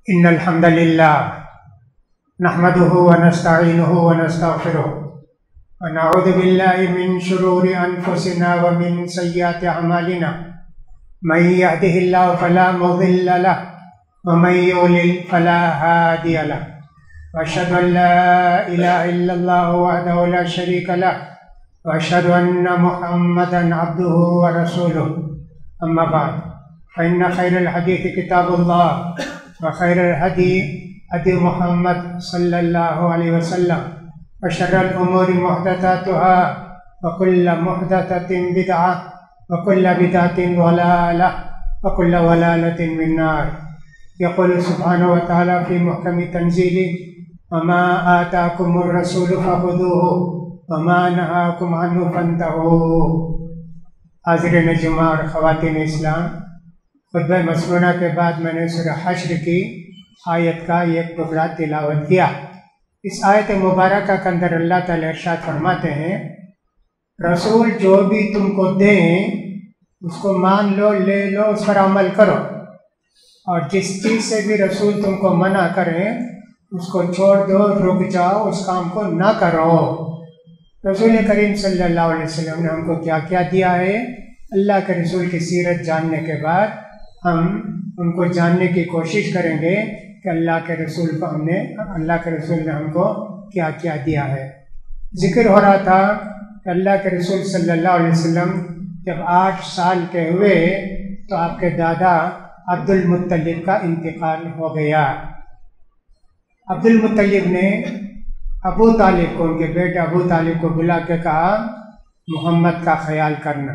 إن الحمد لله نحمده ونستعينه ونستغفره ونعوذ بالله من شرور أنفسنا ومن سيئات أعمالنا من يهده الله فلا مضل له ومن يضلل فلا هادي له وأشهد أن لا إله إلا الله وحده لا شريك له وأشهد أن محمدا عبده ورسوله أما بعد فإن خير الحديث كتاب الله وخير الهدي هدي محمد صلى الله عليه وسلم وشر الأمور محدثاتها وكل محدثة بدعة وكل بدعة ضلالة وكل ضلالة من النار. يقول سبحانه وتعالى في محكم تنزيله وما آتاكم الرسول فخذوه وما نهاكم عنه فانتهوا. حاضرین جمعہ اور خواتین اسلام، خطبہ مسنونہ کے بعد میں نے سورہ حشر کی آیت کا ایک ٹکڑا تلاوت کیا. اس آیت مبارکہ کے اندر اللہ تعالی ارشاد فرماتے ہیں رسول جو بھی تم کو دیں اس کو مان لو، لے لو، اس پر عمل کرو، اور جس چیز سے بھی رسول تم کو منع کریں اس کو چھوڑ دو، رک جاؤ، اس کام کو نہ کرو. رسول کریم صلی اللہ علیہ وسلم نے ہم کو کیا کیا دیا ہے؟ اللہ کے رسول کی سیرت جاننے کے بعد ہم ان کو جاننے کی کوشش کریں گے کہ اللہ کے رسول نے ہم کو کیا کیا دیا ہے. ذکر ہو رہا تھا کہ اللہ کے رسول صلی اللہ علیہ وسلم جب 8 سال کے ہوئے تو آپ کے دادا عبد المطلب کا انتقال ہو گیا. عبد المطلب نے ابو طالب کو، ان کے بیٹے ابو طالب کو بلا کے کہا محمد کا خیال کرنا،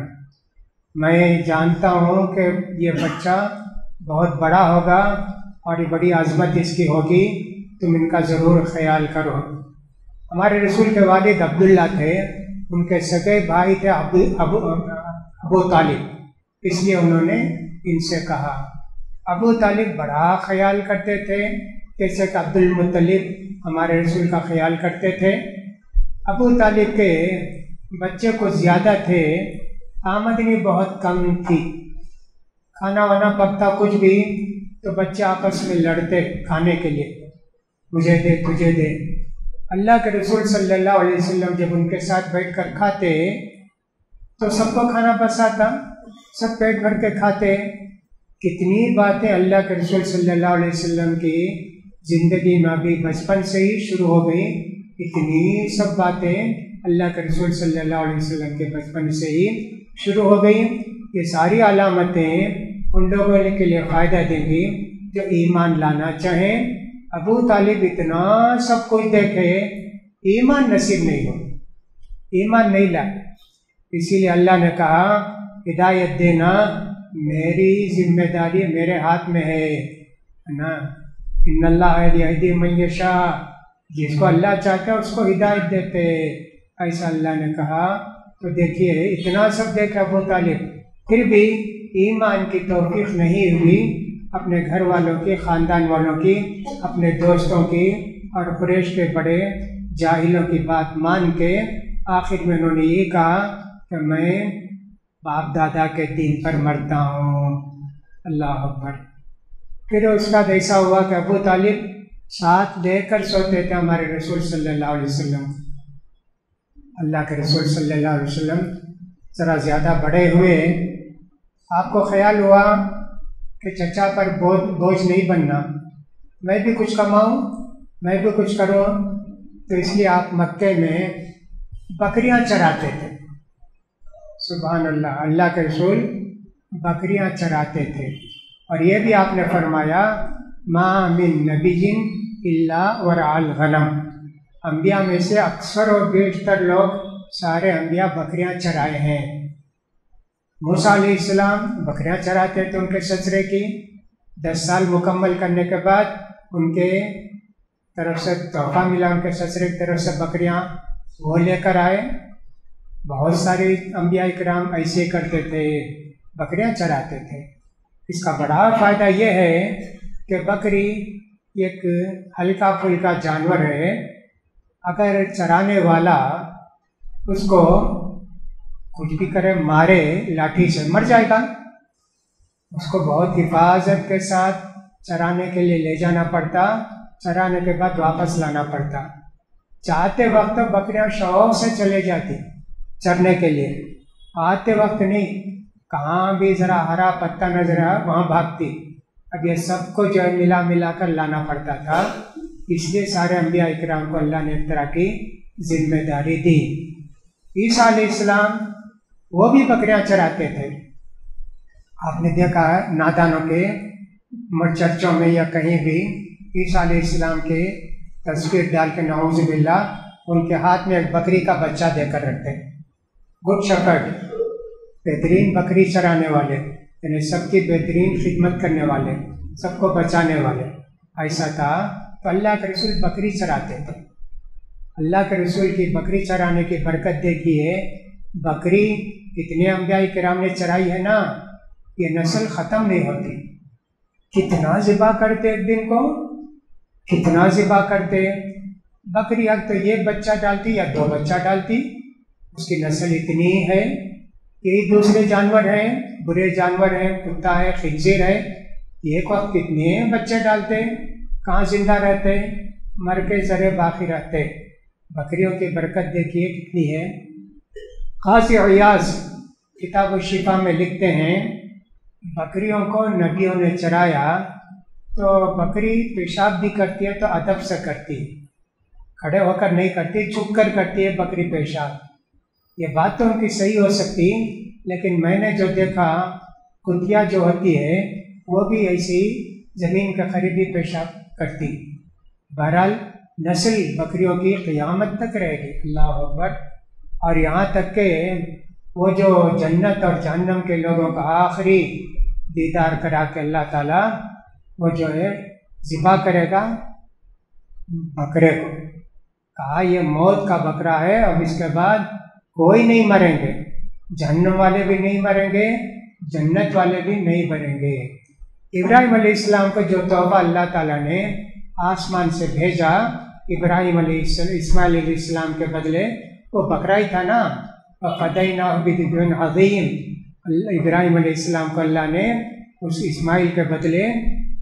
میں جانتا ہوں کہ یہ بچہ بہت بڑا ہوگا اور یہ بڑی عظمت اس کی ہوگی، تم ان کا ضرور خیال کرو. ہمارے رسول کے والد عبداللہ تھے، ان کے سگے بھائی تھے ابو طالب، اس لیے انہوں نے ان سے کہا. ابو طالب بڑا خیال کرتے تھے جیسے کہ عبد المطلب ہمارے رسول کا خیال کرتے تھے. ابو طالب کے بچے کو زیادہ تھے، آمدنی بہت کم تھی، کھانا وانا پکتا کچھ بھی تو بچے آپس میں لڑتے کھانے کے لیے، مجھے دے تجھے دے. اللہ کے رسول صلی اللہ علیہ وسلم جب ان کے ساتھ بیٹھ کر کھاتے تو سب کو کھانا پسند تھا، سب پیٹ بھر کے کھاتے. کتنی باتیں اللہ کے رسول صلی اللہ علیہ وسلم کی زندگی میں ابھی بچپن سے ہی شروع ہو گئی. اتنی سب باتیں اللہ کے رسول صلی اللہ علیہ وسلم کے بچپن سے ہی شروع ہو گئی. یہ ساری علامتیں ان لوگوں کے لیے فائدہ دیں گی جو ایمان لانا چاہیں. ابو طالب اتنا سب کچھ دیکھے، ایمان نصیب نہیں ہو، ایمان نہیں لائے. اسی لیے اللہ نے کہا ہدایت دینا میری ذمہ داری، میرے ہاتھ میں ہے نا. ان اللہ یہدی من یشاء، جس کو اللہ چاہتا ہے اس کو ہدایت دیتے، ایسا اللہ نے کہا. تو دیکھیے اتنا سب دیکھا ابو طالب، پھر بھی ایمان کی توفیق نہیں ہوئی. اپنے گھر والوں کی، خاندان والوں کی، اپنے دوستوں کی اور قریش کے بڑے جاہلوں کی بات مان کے آخر میں انہوں نے یہ کہا کہ میں باپ دادا کے دین پر مرتا ہوں. اللہ اکبر. پھر اس کا ایسا ہوا کہ ابو طالب ساتھ لے کر سوتے تھے ہمارے رسول صلی اللہ علیہ وسلم. اللہ کے رسول صلی اللہ علیہ وسلم ذرا زیادہ بڑے ہوئے، آپ کو خیال ہوا کہ چچا پر بوجھ نہیں بننا، میں بھی کچھ کماؤں، میں بھی کچھ کروں. تو اس لیے آپ مکے میں بکریاں چراتے تھے. سبحان اللہ، اللہ کے رسول بکریاں چراتے تھے. اور یہ بھی آپ نے فرمایا ما من نبی الا ورع الغنم، انبیاء میں سے اکثر اور بیشتر لوگ سارے انبیاء بکریاں چرائے ہیں. موسیٰ علیہ السلام بکریاں چراتے تھے ان کے سسرے کی. 10 سال مکمل کرنے کے بعد ان کے طرف سے تحفہ ملا، ان کے سسرے کی طرف سے بکریاں وہ لے کر آئے. بہت سارے انبیاء کرام ایسے کرتے تھے، بکریاں چراتے تھے. اس کا بڑا فائدہ یہ ہے کہ بکری ایک ہلکا پھلکا جانور ہے، اگر چرانے والا اس کو کچھ بھی کرے، مارے لاٹھی سے، مر جائے گا. اس کو بہت حفاظت کے ساتھ چرانے کے لیے لے جانا پڑتا، چرانے کے بعد واپس لانا پڑتا۔ چاہتے وقت بکریاں شوق سے چلے جاتی چرنے کے لیے، آتے وقت نہیں، کہاں بھی ذرا ہرا پتا نظر آیا وہاں بھاگتی۔ اب یہ سب کو جو ہے ملا کر لانا پڑتا تھا، اس لیے سارے انبیاء اکرام کو اللہ نے ایک طرح کی ذمہ داری دی۔ عیسیٰ علیہ السلام وہ بھی بکریاں چراتے تھے۔ آپ نے دیکھا ہے نادانوں کے چرچوں میں یا کہیں بھی عیسیٰ علیہ السلام کے تصویر ڈال کے نعوذ باللہ ان کے ہاتھ میں ایک بکری کا بچہ دے کر رکھتے، گڈ شیپرڈ، بہترین بکری چرانے والے، یعنی سب کی بہترین خدمت کرنے والے، سب کو بچانے والے، ایسا تھا۔ تو اللہ کے رسول بکری چراتے تھے۔ اللہ کے رسول کی بکری چرانے کی برکت دیکھیے، بکری کتنے انبیاء کرام نے چرائی ہے نا، یہ نسل ختم نہیں ہوتی۔ کتنا ذبح کرتے ایک دن کو، کتنا ذبح کرتے بکری، اب تو یہ بچہ ڈالتی یا دو بچہ ڈالتی، اس کی نسل اتنی ہے۔ یہی دوسرے جانور ہیں، برے جانور ہیں، کتا ہے، خنزیر ہے، ایک وقت کتنے بچے ڈالتے، کہاں زندہ رہتے، مر کے ذرے باقی رہتے۔ بکریوں کی برکت دیکھیے کتنی ہے۔ قاضی عیاض کتاب الشفا میں لکھتے ہیں، بکریوں کو نبیوں نے چرایا تو بکری پیشاب بھی کرتی ہے تو ادب سے کرتی ہے، کھڑے ہو کر نہیں کرتی، جھک کر کرتی ہے بکری پیشاب۔ یہ بات تو ان کی صحیح ہو سکتی، لیکن میں نے جو دیکھا کتیا جو ہوتی ہے وہ بھی ایسی زمین کے قریب ہی پیشاب کرتی۔ بہرحال نسل بکریوں کی قیامت تک رہے گی، اللہ اکبر۔ اور یہاں تک کہ وہ جو جنت اور جہنم کے لوگوں کا آخری دیدار کرا کے اللہ تعالیٰ وہ جو ہے ذبح کرے گا بکرے کو، کہا یہ موت کا بکرا ہے، اب اس کے بعد کوئی نہیں مریں گے، جہنم والے بھی نہیں مریں گے، جنت والے بھی نہیں مریں گے۔ ابراہیم علیہ السلام کو جو تحفہ اللہ تعالیٰ نے آسمان سے بھیجا اسماعیل علیہ السلام کے بدلے، وہ بکرا ہی تھا نا۔ وَفَدَيْنَاهُ بِذِبْحٍ عَظِيمٍ، ابراہیم علیہ السلام کو اللہ نے اس اسماعیل کے بدلے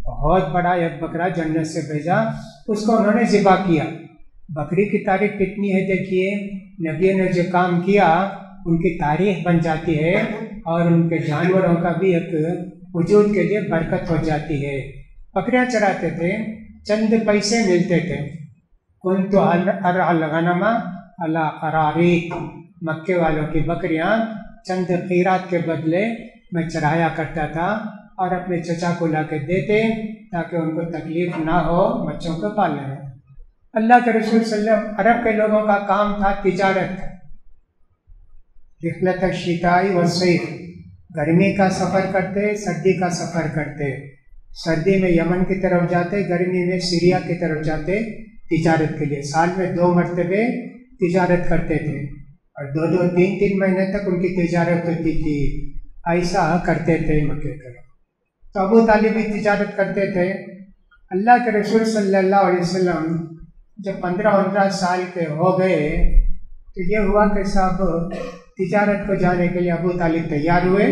بہت بڑا ایک بکرا جنت سے بھیجا، اس کو انہوں نے ذبح کیا۔ بکری کی تاریخ کتنی ہے دیکھیے، نبی نے جو کام کیا ان کی تاریخ بن جاتی ہے، اور ان کے جانوروں کا بھی ایک وجود کے لیے برکت ہو جاتی ہے۔ بکریاں چراتے تھے، چند پیسے ملتے تھے۔ كنت أرعى الغنم على قراريط، مکے والوں کی بکریاں چند قیرات کے بدلے میں چرایا کرتا تھا، اور اپنے چچا کو لا کے دیتے تاکہ ان کو تکلیف نہ ہو بچوں کو پالنے میں۔ اللہ کے رسول صلی اللہ علیہ وسلم، عرب کے لوگوں کا کام تھا تجارت، رحلت الشتاء والصيف، گرمی کا سفر کرتے، سردی کا سفر کرتے، سردی میں یمن کی طرف جاتے، گرمی میں سیریا کی طرف جاتے تجارت کے لیے۔ سال میں 2 مرتبے تجارت کرتے تھے، اور 2 3 مہینے تک ان کی تجارت ہوتی تھی، ایسا کرتے تھے مکے کے۔ تو ابو طالب بھی تجارت کرتے تھے۔ اللہ کے رسول صلی اللہ علیہ وسلم جب 15 سال کے ہو گئے تو یہ ہوا کہ صاحب تجارت کو جانے کے لیے ابو طالب تیار ہوئے۔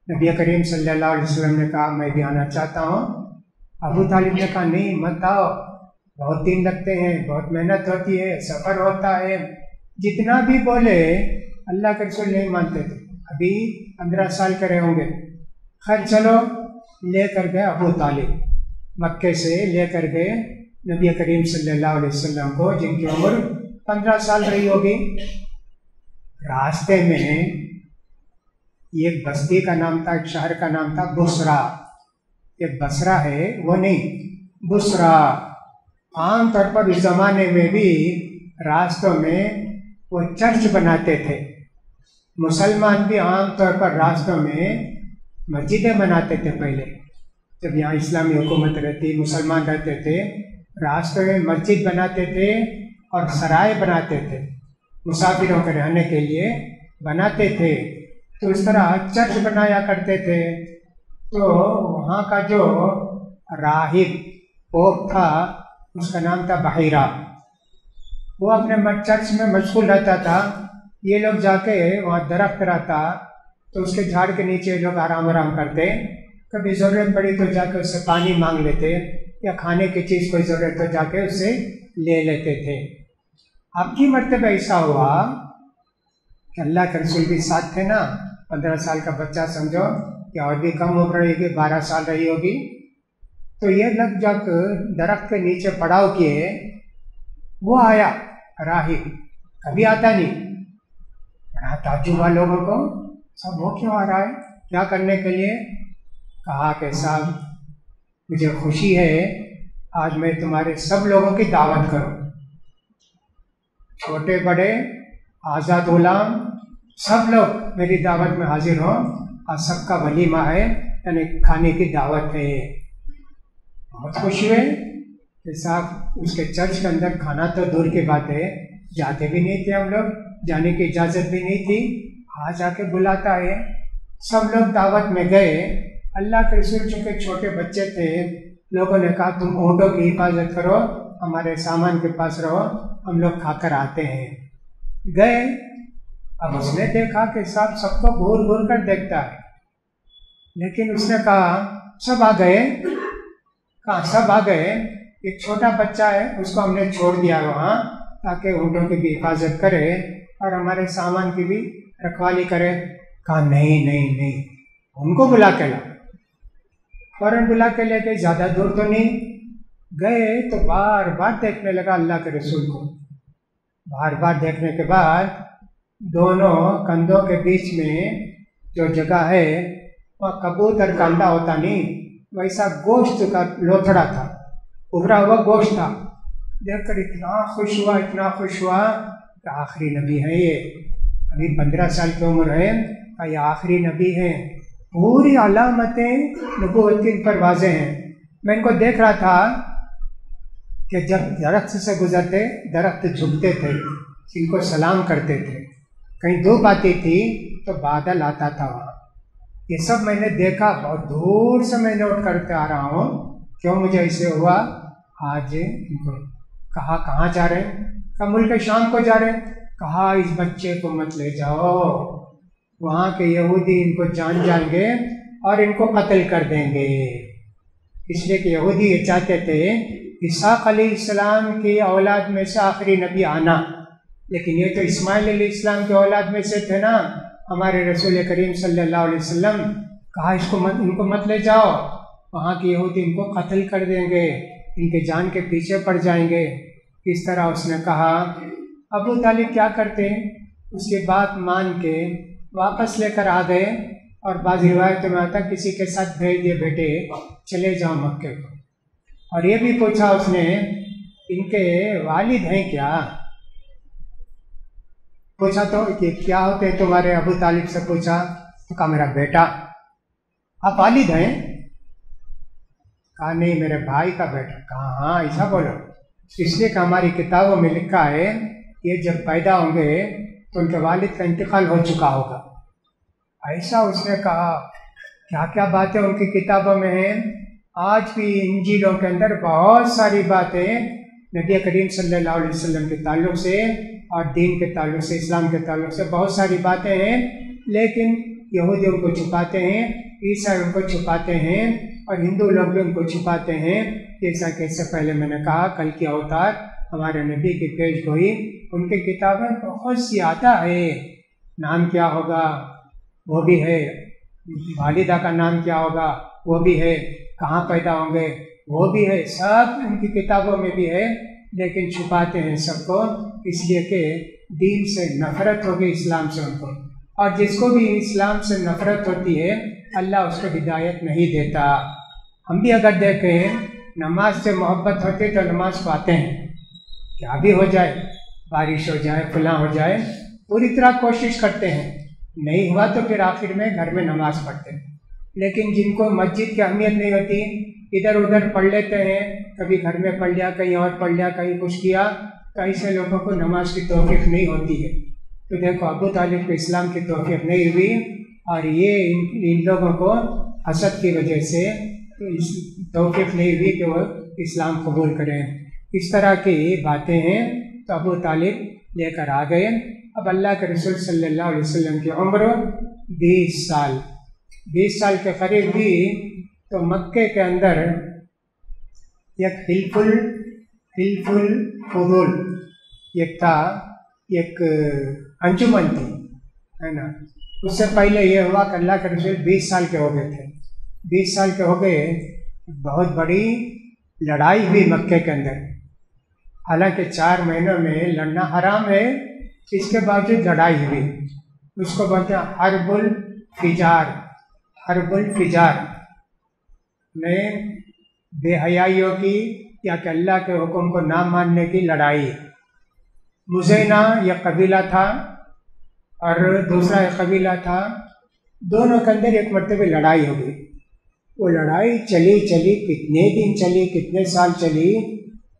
نبی کریم صلی اللہ علیہ وسلم نے کہا میں بھی آنا چاہتا ہوں۔ ابو طالب نے کہا نہیں مت آؤ، بہت دن لگتے ہیں، بہت محنت ہوتی ہے، سفر ہوتا ہے، جتنا بھی بولے اللہ کے رسول نہیں مانتے تھے، ابھی 15 سال کرے ہوں گے۔ خیر چلو، لے کر گئے ابو طالب، مکے سے لے کر گئے نبی کریم صلی اللہ علیہ وسلم کو، جن کی عمر 15 سال رہی ہوگی۔ راستے میں ایک بستی کا نام تھا، ایک شہر کا نام تھا بصرہ۔ ایک بصرہ ہے وہ نہیں، بصرہ۔ عام طور پر اس زمانے میں بھی راستوں میں وہ چرچ بناتے تھے۔ مسلمان بھی عام طور پر راستوں میں مسجدیں بناتے تھے۔ پہلے جب یہاں اسلامی حکومت رہتی، مسلمان رہتے تھے، راستوں میں مسجد بناتے تھے اور سرائے بناتے تھے، مسافروں کے رہنے کے لیے بناتے تھے۔ تو اس طرح چرچ بنایا کرتے تھے۔ تو وہاں کا جو راہب پوپ تھا اس کا نام تھا بحیرہ، وہ اپنے چرچ میں مشغول رہتا تھا۔ یہ لوگ جا کے وہاں درخت رہتا تو اس کے جھاڑ کے نیچے لوگ آرام کرتے۔ کبھی ضرورت پڑی تو جا کے اس سے پانی مانگ لیتے یا کھانے کی چیز کوئی ضرورت تو جا کے اس سے لے لیتے تھے۔ اب کی مرتبہ ایسا ہوا کہ اللہ کے رسول بھی ساتھ تھے نا، 15 سال کا بچہ سمجھو یا اور بھی کم عمر رہی ہوگی، 12 سال رہی ہوگی، تو یہ لگ جا کر درخت کے نیچے پڑاؤ کیے، وہ آیا راہب، کبھی آتا نہیں، بڑا تعجب ہوا لوگوں کو، سب وہ کیوں آ رہا ہے، کیا کرنے کے لیے؟ کہا کہ صاحب مجھے خوشی ہے آج میں تمہارے سب لوگوں کی دعوت کروں، چھوٹے بڑے آزاد غلام سب لوگ میری دعوت میں حاضر ہوں، اور سب کا ولیمہ ہے، یعنی کھانے کی دعوت ہے۔ بہت خوش ہوئے کہ صاحب اس کے چرچ کے اندر کھانا تو دور کی بات ہے، جاتے بھی نہیں تھے ہم لوگ، جانے کی اجازت بھی نہیں تھی، آج آ کے بلاتا ہے۔ سب لوگ دعوت میں گئے، اللہ کے رسول چونکہ چھوٹے بچے تھے، لوگوں نے کہا تم اونٹوں کی حفاظت کرو، ہمارے سامان کے پاس رہو، ہم لوگ کھا کر آتے ہیں۔ گئے، اب اس نے دیکھا کہ صاحب سب کو گھور گھور کر دیکھتا ہے، لیکن اس نے کہا سب آ گئے؟ کہاں سب آ گئے، ایک چھوٹا بچہ ہے اس کو ہم نے چھوڑ دیا وہاں تاکہ اونٹوں کی بھی حفاظت کرے اور ہمارے سامان کی بھی رکھوالی کرے۔ کہا نہیں نہیں نہیں، ان کو بلا کے لا، فوراً بلا کے لے کے، زیادہ دور تو نہیں گئے، تو بار بار دیکھنے لگا اللہ کے رسول کو۔ بار بار دیکھنے کے بعد دونوں کندھوں کے بیچ میں جو جگہ ہے وہاں کبوتر کا انڈا ہوتا نہیں، ویسا گوشت کا لوتھڑا تھا، ابھرا ہوا گوشت تھا۔ دیکھ کر اتنا خوش ہوا، اتنا خوش ہوا کہ آخری نبی ہے یہ، ابھی 15 سال کی عمر ہے، کہ یہ آخری نبی ہے، پوری علامتیں نبوت کی ان پر واضح ہیں۔ میں ان کو دیکھ رہا تھا کہ جب درخت سے گزرتے درخت جھکتے تھے، ان کو سلام کرتے تھے، کہیں دھوپ آتی تھی تو بادل آتا تھا وہاں، یہ سب میں نے دیکھا، بہت دور سے میں نوٹ کرتے آ رہا ہوں، کیوں مجھے ایسے ہوا۔ آج ان کو کہا کہاں جا رہے ہیں؟ کہا ملک شام کو جا رہے ہیں۔ کہا اس بچے کو مت لے جاؤ، وہاں کے یہودی ان کو جان جائیں گے اور ان کو قتل کر دیں گے، اس لیے کہ یہودی یہ چاہتے تھے اسحاق علیہ السلام کی اولاد میں سے آخری نبی آنا، لیکن یہ تو اسماعیل علیہ السلام کی اولاد میں سے تھے نا ہمارے رسول کریم صلی اللہ علیہ وسلم۔ کہا ان کو مت لے جاؤ، وہاں کے یہودی ان کو قتل کر دیں گے، ان کے جان کے پیچھے پڑ جائیں گے۔ اس طرح اس نے کہا۔ ابو طالب کیا کرتے، اس کی بات مان کے واپس لے کر آ گئے، اور بعض روایتوں میں آتا کسی کے ساتھ بھیج دیے، بیٹے چلے جاؤ مکے کو۔ اور یہ بھی پوچھا اس نے ان کے والد ہیں کیا، پوچھا تو کہ کیا ہوتے ہیں تمہارے، ابو طالب سے پوچھا تو کہا میرا بیٹا۔ آپ والد ہیں؟ کہا نہیں میرے بھائی کا بیٹا۔ کہا ہاں ایسا بولو، اس لیے کہ ہماری کتابوں میں لکھا ہے یہ جب پیدا ہوں گے تو ان کے والد کا انتقال ہو چکا ہوگا۔ ایسا اس نے کہا، کیا کیا باتیں ان کی کتابوں میں ہیں۔ آج بھی انجیلوں کے اندر بہت ساری باتیں نبی کریم صلی اللہ علیہ وسلم کے تعلق سے اور دین کے تعلق سے، اسلام کے تعلق سے بہت ساری باتیں ہیں، لیکن یہودی ان کو چھپاتے ہیں، عیسائی ان کو چھپاتے ہیں، اور ہندو لوگ بھی ان کو چھپاتے ہیں۔ جیسا کہ اس سے پہلے میں نے کہا کل کی اوتار ہمارے نبی کی پیش گوئی، ان کی کتابیں بہت زیادہ ہے۔ نام کیا ہوگا وہ بھی ہے، والدہ کا نام کیا ہوگا وہ بھی ہے، کہاں پیدا ہوں گے وہ بھی ہے، سب ان کی کتابوں میں بھی ہے، لیکن چھپاتے ہیں سب کو، اس لیے کہ دین سے نفرت ہوگی، اسلام سے ان کو، اور جس کو بھی اسلام سے نفرت ہوتی ہے اللہ اس کو ہدایت نہیں دیتا۔ ہم بھی اگر دیکھیں نماز سے محبت ہوتی تو نماز پڑھتے ہیں، کیا بھی ہو جائے، بارش ہو جائے، فلاں ہو جائے، پوری طرح کوشش کرتے ہیں، نہیں ہوا تو پھر آخر میں گھر میں نماز پڑھتے ہیں۔ لیکن جن کو مسجد کی اہمیت نہیں ہوتی، ادھر ادھر پڑھ لیتے ہیں، کبھی گھر میں پڑھ لیا، کہیں اور پڑھ لیا، کہیں کچھ کیا، تو ایسے لوگوں کو نماز کی توفیق نہیں ہوتی ہے۔ تو دیکھو ابو طالب کو اسلام کی توفیق نہیں ہوئی، اور یہ ان لوگوں کو حسد کی وجہ سے توفیق نہیں ہوئی کہ وہ اسلام قبول کریں۔ اس طرح کی باتیں ہیں، تو ابو طالب لے کر آ گئے۔ اب اللہ کے رسول صلی اللہ علیہ وسلم کی عمر 20 سال کے قریب بھی تو مکے کے اندر ایک حلف الفضول ایک تھا، ایک انجمن تھی، ہے نا۔ اس سے پہلے یہ ہوا کہ اللہ کے رسول 20 سال کے ہو گئے تھے، 20 سال کے ہو گئے، بہت بڑی لڑائی ہوئی مکے کے اندر۔ حالانکہ 4 مہینوں میں لڑنا حرام ہے، اس کے باوجود لڑائی ہوئی۔ اس کو بولتے ہیں حرب الفجار، حرب الفجار میں بے حیائیوں کی یا کہ اللہ کے حکم کو نہ ماننے کی لڑائی۔ مزینہ یہ قبیلہ تھا اور دوسرا ایک قبیلہ تھا، دونوں کے اندر ایک مرتبہ لڑائی ہو گئی۔ وہ لڑائی چلی کتنے دن چلی، کتنے سال چلی۔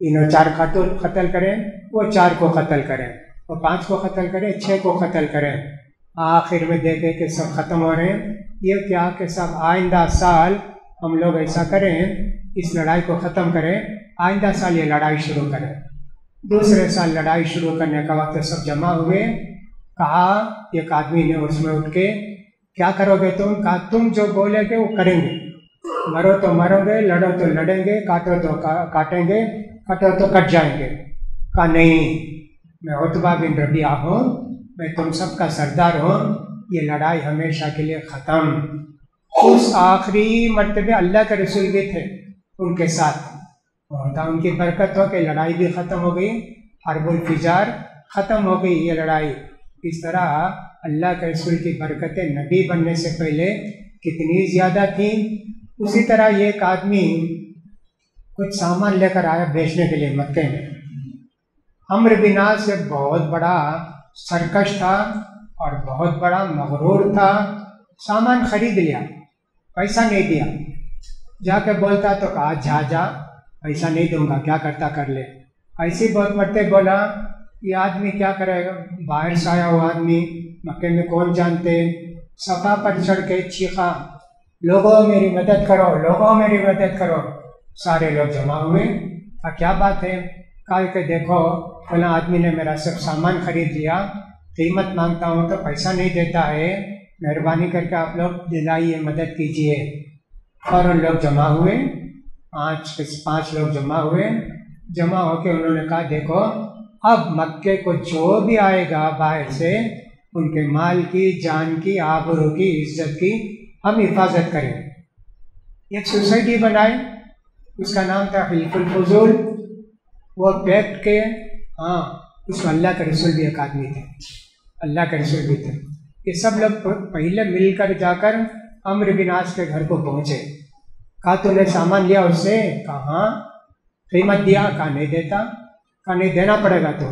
انہوں 4 قتل کریں، وہ 4 کو قتل کریں، وہ 5 کو قتل کریں، 6 کو قتل کریں۔ آخر میں دیکھے کہ سب ختم ہو رہے ہیں، یہ کیا کہ سب آئندہ سال ہم لوگ ایسا کریں، اس لڑائی کو ختم کریں، آئندہ سال یہ لڑائی شروع کریں۔ دوسرے سال لڑائی شروع کرنے کا وقت سب جمع ہوئے۔ کہا ایک آدمی نے اس میں اٹھ کے، کیا کرو گے تم؟ کہا تم جو بولے گے وہ کریں گے، مرو تو مرو گے، لڑو تو لڑیں گے، کاٹو تو کاٹیں گے، کٹو تو کٹ جائیں گے۔ کہا نہیں، میں عتبہ بن ربیعہ ہوں، میں تم سب کا سردار ہوں، یہ لڑائی ہمیشہ کے لیے ختم۔ اس آخری مرتبہ اللہ کے رسول بھی تھے ان کے ساتھ، اور ان کی برکت ہو کہ لڑائی بھی ختم ہو گئی، حرب الفجار ختم ہو گئی یہ لڑائی۔ اس طرح اللہ کے رسول کی برکتیں نبی بننے سے پہلے کتنی زیادہ تھیں۔ اسی طرح یہ ایک آدمی کچھ سامان لے کر آیا بیچنے کے لیے مکے میں۔ عمرو بن عاص ایک بہت بڑا سرکش تھا اور بہت بڑا مغرور تھا، سامان خرید لیا، پیسہ نہیں دیا، جا کے بولتا تو کہا جا پیسہ نہیں دوں گا، کیا کرتا کر لے۔ ایسی بہت مرتبہ بولا، یہ آدمی کیا کرے گا، باہر سے آیا ہوا آدمی، مکے میں کون جانتے، صفا پر چڑھ کے چیخا، لوگوں میری مدد کرو، لوگوں میری مدد کرو۔ سارے لوگ جمع ہوئے، کیا بات ہے؟ کہا کہ دیکھو فلاں آدمی نے میرا سب سامان خرید لیا، قیمت مانگتا ہوں تو پیسہ نہیں دیتا ہے، مہربانی کر کے آپ لوگ دلائیے، مدد کیجیے۔ فوراً لوگ جمع ہوئے، 5 لوگ جمع ہوئے، جمع ہو کے انہوں نے کہا دیکھو اب مکے کو جو بھی آئے گا باہر سے، ان کے مال کی، جان کی، آبرو کی، عزت کی ہم حفاظت کریں۔ ایک سوسائٹی بنائے، اس کا نام تھا حلف الفضول۔ وہ پیکٹ کے، اس میں اللہ کے رسول بھی ایک آدمی تھے، اللہ کے رسول بھی تھے۔ یہ سب لوگ پہلے مل کر جا کر عمرو بن عاص کے گھر کو پہنچے۔ کہا تو نے سامان لیا اس سے؟ کہاں، قیمت دیا؟ کہا نہیں دیتا۔ کہا نہیں دینا پڑے گا تو۔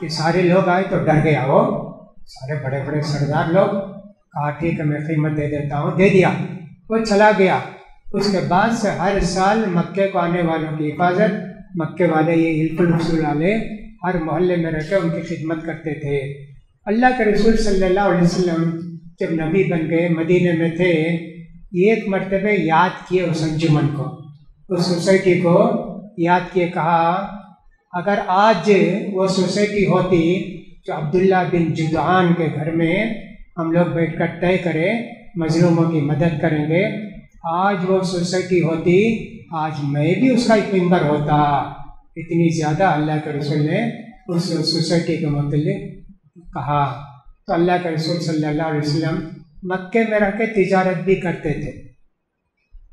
یہ سارے لوگ آئے تو ڈر گیا، وہ سارے بڑے بڑے سردار لوگ۔ کہا ٹھیک ہے میں قیمت دے دیتا ہوں، دے دیا، وہ چلا گیا۔ اس کے بعد سے ہر سال مکے کو آنے والوں کی حفاظت، مکے والے یہ حلف الفضول والے ہر محلے میں رہ کے ان کی خدمت کرتے تھے۔ اللہ کے رسول صلی اللہ علیہ وسلم جب نبی بن گئے، مدینے میں تھے، ایک مرتبہ یاد کیے اس انجمن کو، اس سوسائٹی کو یاد کیے۔ کہا اگر آج وہ سوسائٹی ہوتی جو عبداللہ بن جدعان کے گھر میں ہم لوگ بیٹھ کر طے کریں مظلوموں کی مدد کریں گے، آج وہ سوسائٹی ہوتی، آج میں بھی اس کا ایک ممبر ہوتا۔ اتنی زیادہ اللہ کے رسول نے اس سوسائٹی کے متعلق کہا۔ تو اللہ کے رسول صلی اللہ علیہ وسلم مکے میں رہ کے تجارت بھی کرتے تھے،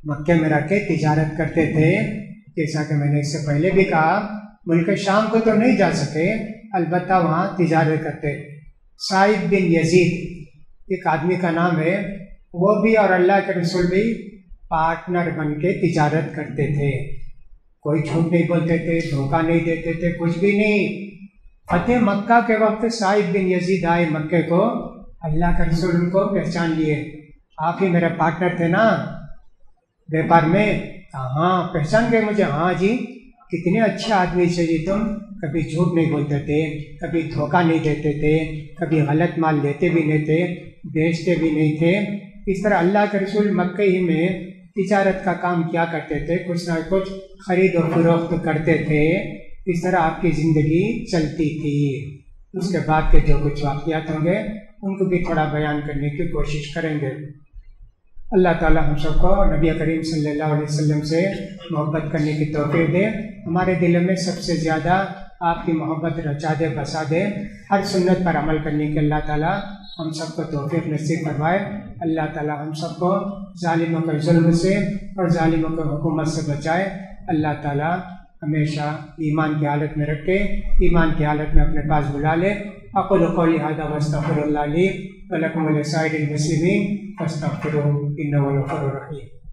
مکے میں رہ کے تجارت کرتے تھے، جیسا کہ میں نے اس سے پہلے بھی کہا۔ ملک شام کو تو نہیں جا سکے، البتہ وہاں تجارت کرتے۔ سعید بن یزید ایک آدمی کا نام ہے، وہ بھی اور اللہ کے رسول بھی پارٹنر بن کے تجارت کرتے تھے، کوئی جھوٹ نہیں بولتے تھے، دھوکہ نہیں دیتے تھے، کچھ بھی نہیں۔ فتح مکہ کے وقت سعید بن یزید آئے مکے کو، اللہ کے رسول ان کو پہچان لیے، آپ ہی میرے پارٹنر تھے نا بیپار میں؟ ہاں پہچان گئے مجھے؟ ہاں جی، کتنے اچھے آدمی سے جی تم، کبھی جھوٹ نہیں بولتے تھے، کبھی دھوکہ نہیں دیتے تھے، کبھی غلط مال لیتے بھی نہیں تھے، بیچتے بھی نہیں تھے۔ اس طرح اللہ کے رسول مکے ہی میں تجارت کا کام کیا کرتے تھے، کچھ نہ کچھ خرید و فروخت کرتے تھے، اس طرح آپ کی زندگی چلتی تھی۔ اس کے بعد کے جو کچھ واقعات ہوں گے ان کو بھی تھوڑا بیان کرنے کی کوشش کریں گے۔ اللہ تعالی ہم سب کو نبی کریم صلی اللہ علیہ وسلم سے محبت کرنے کی توفیق دے، ہمارے دلوں میں سب سے زیادہ آپ کی محبت رچا دے، بسا دے، ہر سنت پر عمل کرنے کے اللہ تعالی ہم سب کو توفیق نصیب فرمائے۔ اللہ تعالی ہم سب کو ظالموں کے ظلم سے اور ظالموں کے حکومت سے بچائے۔ اللہ تعالی ہمیشہ ایمان کی حالت میں رکھے، ایمان کی حالت میں اپنے پاس بلا لے۔ اقول قولی ھذا واستغفر اللہ لی ولکم ولسائر المسلمین فاستغفروہ انہ هو الغفور الرحیم۔